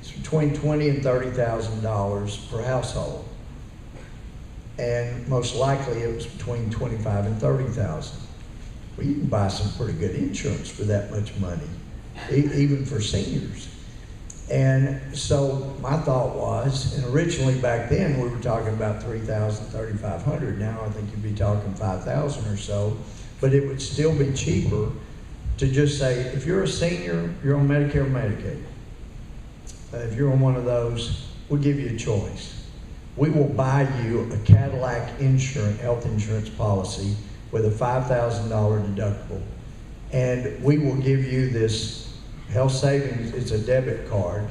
it's between $20,000 and $30,000 per household. And most likely it was between $25,000 and $30,000. Well, you can buy some pretty good insurance for that much money, even for seniors. And so my thought was, and originally back then we were talking about $3,000, $3,500. Now I think you'd be talking $5,000 or so, but it would still be cheaper to just say, if you're a senior, you're on Medicare or Medicaid. If you're on one of those, we'll give you a choice. We will buy you a Cadillac health insurance policy with a $5,000 deductible. And we will give you this health savings, it's a debit card,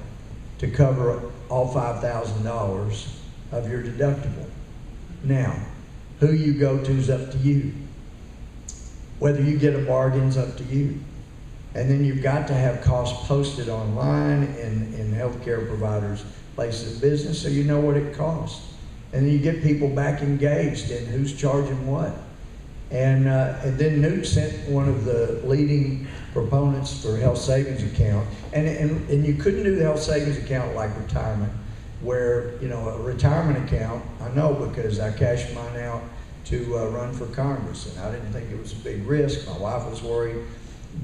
to cover all $5,000 of your deductible. Now, who you go to is up to you. Whether you get a bargain is up to you. And then you've got to have costs posted online in healthcare providers' places of business so you know what it costs. And then you get people back engaged in who's charging what. And then Newt sent one of the leading proponents for health savings account. And you couldn't do the health savings account like retirement, where, you know, a retirement account, I know because I cashed mine out to run for Congress, and I didn't think it was a big risk. My wife was worried,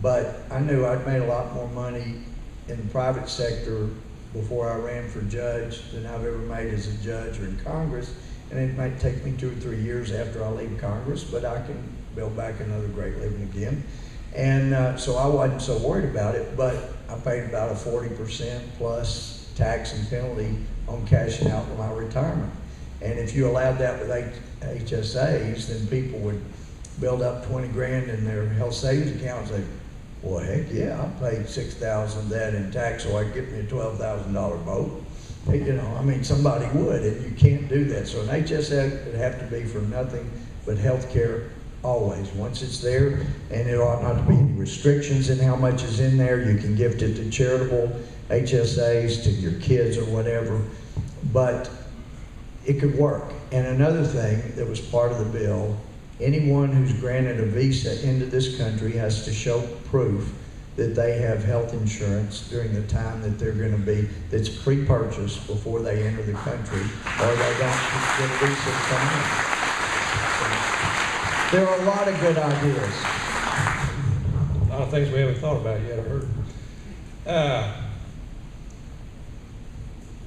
but I knew I'd made a lot more money in the private sector before I ran for judge than I've ever made as a judge or in Congress. And it might take me 2 or 3 years after I leave Congress, but I can build back another great living again. And so I wasn't so worried about it, but I paid about a 40% plus tax and penalty on cashing out for my retirement. And if you allowed that with HSAs, then people would build up 20 grand in their health savings account and say, well, heck yeah, I paid $6,000 of that in tax, so I could get me a $12,000 boat. You know, I mean, somebody would, and you can't do that. So an HSA would have to be for nothing but health care always. Once it's there, and there ought not to be any restrictions in how much is in there. You can gift it to charitable HSAs, to your kids or whatever, but it could work. And another thing that was part of the bill, anyone who's granted a visa into this country has to show proof that they have health insurance during the time that they're going to be, that's pre-purchased before they enter the country, or they don't get a visa to come in. There are a lot of good ideas. A lot of things we haven't thought about yet, I've heard.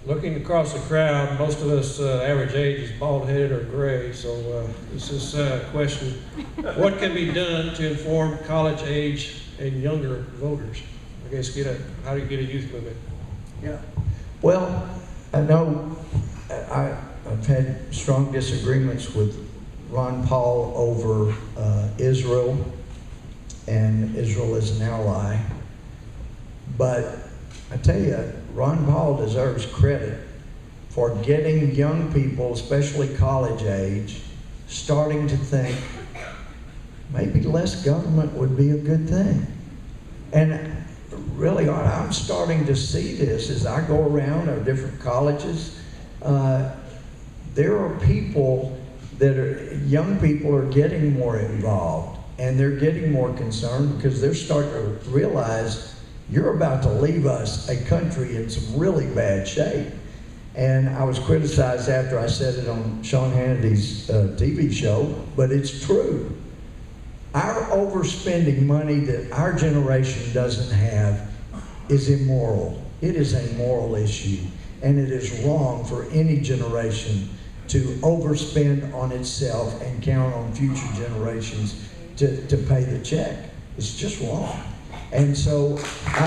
Looking across the crowd, most of us, average age is bald-headed or gray, so this is a question. What can be done to inform college age and younger voters? I guess how do you get a youth movement? Yeah. Well, I know I've had strong disagreements with Ron Paul over Israel, and Israel is an ally. But I tell you, Ron Paul deserves credit for getting young people, especially college age, starting to think maybe less government would be a good thing. And really, I'm starting to see this as I go around our different colleges. There are people young people are getting more involved, and they're getting more concerned because they're starting to realize you're about to leave us a country in some really bad shape. And I was criticized after I said it on Sean Hannity's TV show, but it's true. Our overspending money that our generation doesn't have is immoral. It is a moral issue, and it is wrong for any generation to overspend on itself and count on future generations to pay the check. It's just wrong. And so I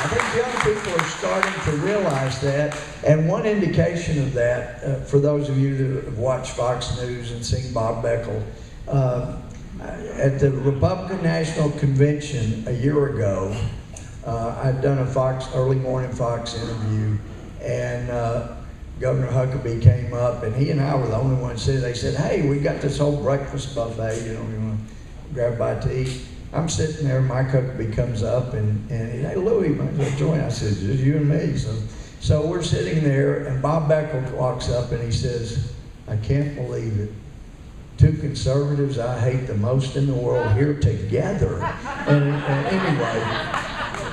think young people are starting to realize that, and one indication of that, for those of you that have watched Fox News and seen Bob Beckel, at the Republican National Convention a year ago, I'd done a early morning Fox interview, and Governor Huckabee came up, and he and I were the only ones sitting. They said, hey, we got this whole breakfast buffet, you want to grab a bite to eat? I'm sitting there, Mike Huckabee comes up, and he, hey, Louie, let's join. I said, just you and me. So we're sitting there, and Bob Beckel walks up, and he says, I can't believe it. 2 conservatives I hate the most in the world here together. And anyway,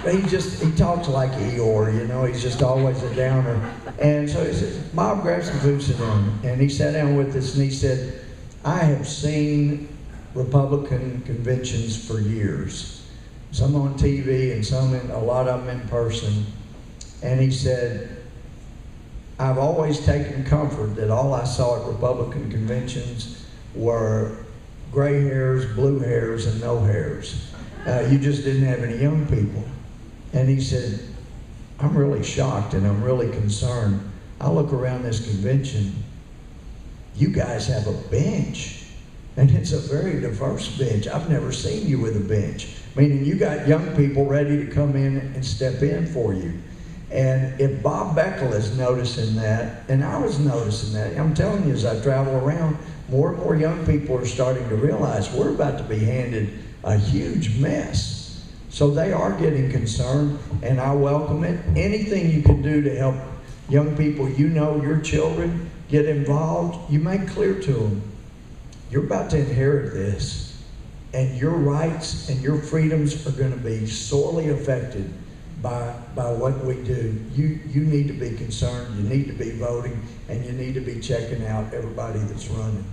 he talks like Eeyore, you know, he's just always a downer. And so he says, Bob, grab some food, sit down. And he sat down with us and he said, I have seen Republican conventions for years. Some on TV and a lot of them in person. And he said, I've always taken comfort that all I saw at Republican conventions were gray hairs, blue hairs, and no hairs. You just didn't have any young people. And he said, I'm really shocked and I'm really concerned. I look around this convention, you guys have a bench, and it's a very diverse bench. I've never seen you with a bench, meaning you got young people ready to come in and step in for you. And if Bob Beckel is noticing that, and I was noticing that, I'm telling you, as I travel around, more and more young people are starting to realize we're about to be handed a huge mess. So they are getting concerned, and I welcome it. Anything you can do to help young people, you know, your children, get involved, you make clear to them, you're about to inherit this, and your rights and your freedoms are going to be sorely affected by what we do. You need to be concerned, you need to be voting, and you need to be checking out everybody that's running.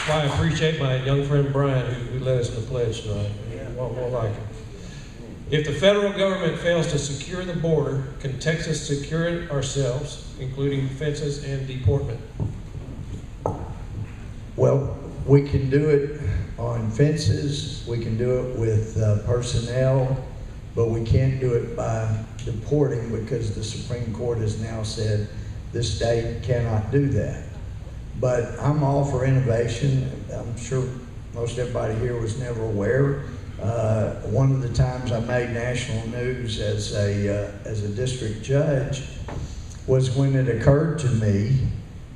Well, I appreciate my young friend Brian who led us in the pledge tonight. More like it. If the federal government fails to secure the border, can Texas secure it ourselves, including fences and deportment? Well, we can do it on fences, we can do it with personnel, but we can't do it by deporting because the Supreme Court has now said the state cannot do that. But I'm all for innovation. I'm sure most everybody here was never aware. One of the times I made national news as a district judge was when it occurred to me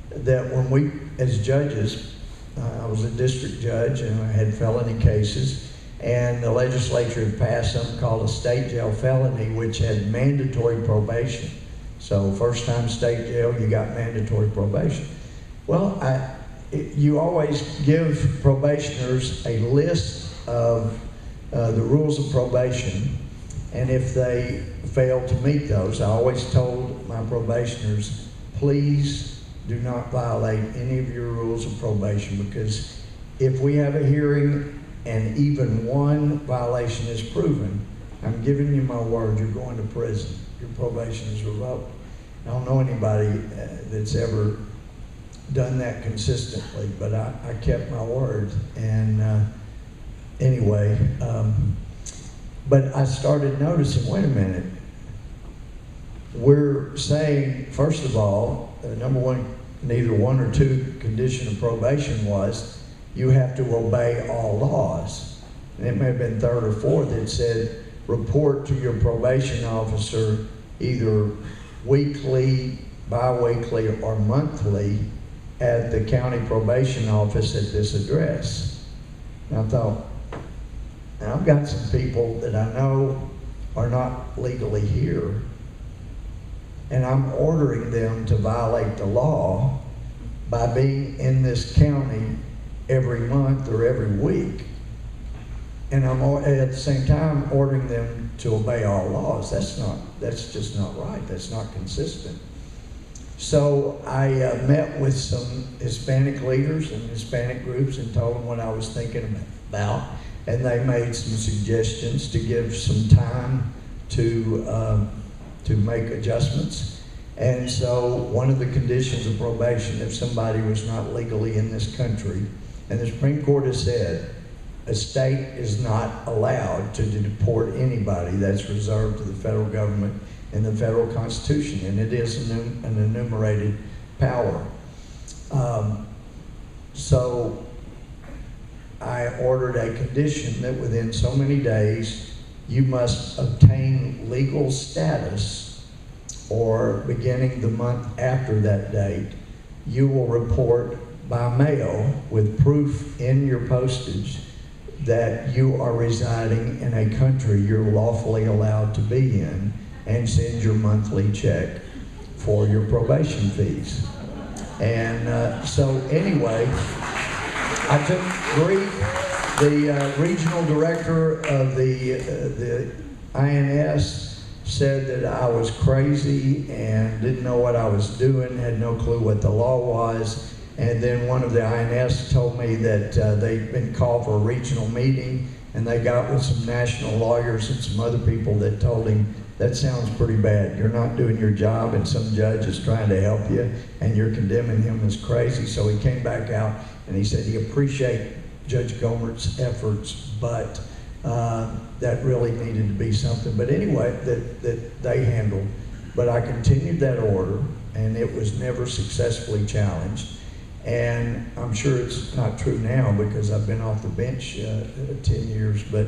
that when we, as judges, I was a district judge and I had felony cases, and the legislature had passed something called a state jail felony, which had mandatory probation. So first time state jail, you got mandatory probation. Well, you always give probationers a list of the rules of probation, and if they fail to meet those, I always told my probationers, please do not violate any of your rules of probation, because if we have a hearing and even one violation is proven, I'm giving you my word, you're going to prison. Your probation is revoked. I don't know anybody that's ever done that consistently, but I kept my word. And anyway, but I started noticing, wait a minute, we're saying, first of all, number one, neither one or two condition of probation was you have to obey all laws. And it may have been third or fourth. It said report to your probation officer either weekly, bi-weekly, or monthly at the county probation office at this address. And I thought, now I've got some people that I know are not legally here, and I'm ordering them to violate the law by being in this county every month or every week. And I'm at the same time ordering them to obey all laws. That's just not right. That's not consistent. So I met with some Hispanic leaders and Hispanic groups and told them what I was thinking about, and they made some suggestions to give some time to make adjustments. And so one of the conditions of probation, if somebody was not legally in this country, and the Supreme Court has said a state is not allowed to deport anybody. That's reserved to the federal government in the federal Constitution, and it is an enumerated power. So I ordered a condition that within so many days you must obtain legal status, or beginning the month after that date, you will report by mail with proof in your postage that you are residing in a country you're lawfully allowed to be in, and send your monthly check for your probation fees. And so anyway, I took grief. The regional director of the INS said that I was crazy and didn't know what I was doing, had no clue what the law was. And then one of the INS told me that they'd been called for a regional meeting, and they got with some national lawyers and some other people that told him, that sounds pretty bad. You're not doing your job, and some judge is trying to help you, and you're condemning him as crazy. So he came back out, and he said he appreciated Judge Gohmert's efforts, but that really needed to be something. But anyway, that they handled. But I continued that order, and it was never successfully challenged. And I'm sure it's not true now because I've been off the bench 10 years, but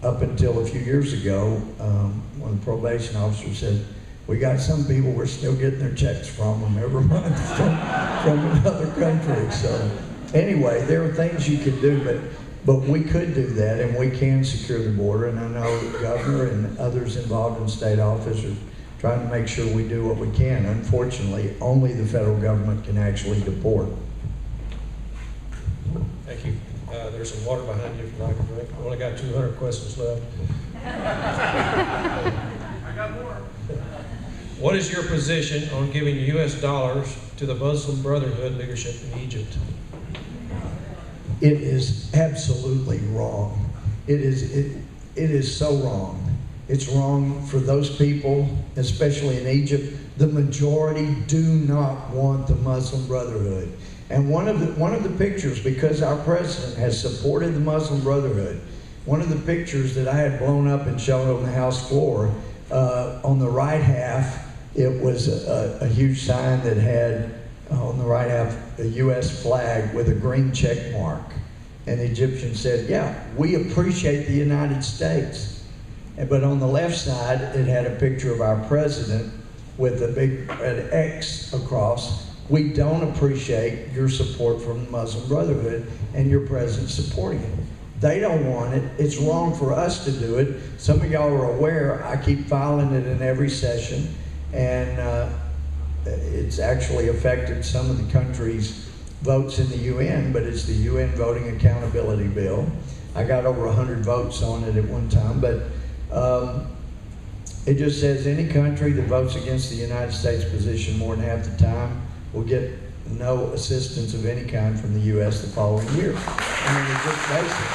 up until a few years ago, when the probation officer said, we got some people we're still getting their checks from them every month from another country. So anyway, there are things you could do, but we could do that, and we can secure the border. And I know the governor and others involved in state office are trying to make sure we do what we can. Unfortunately, only the federal government can actually deport. Thank you. There's some water behind you if you'd like a drink. We've only got 200 questions left. I got more. What is your position on giving U.S. dollars to the Muslim Brotherhood leadership in Egypt? It is absolutely wrong. It is so wrong. It's wrong for those people, especially in Egypt. The majority do not want the Muslim Brotherhood. And one of the pictures, because our president has supported the Muslim Brotherhood, one of the pictures that I had blown up and shown on the House floor, on the right half, it was a huge sign that had, on the right half, a U.S. flag with a green check mark. And the Egyptian said, yeah, we appreciate the United States. But on the left side, it had a picture of our president with a big red X across. We don't appreciate your support from the Muslim Brotherhood and your president supporting it. They don't want it. It's wrong for us to do it. Some of y'all are aware, I keep filing it in every session, and it's actually affected some of the countries' votes in the UN, but it's the UN Voting Accountability Bill. I got over 100 votes on it at one time, but it just says any country that votes against the United States position more than half the time will get no assistance of any kind from the U.S. the following year. I mean, it's just basic.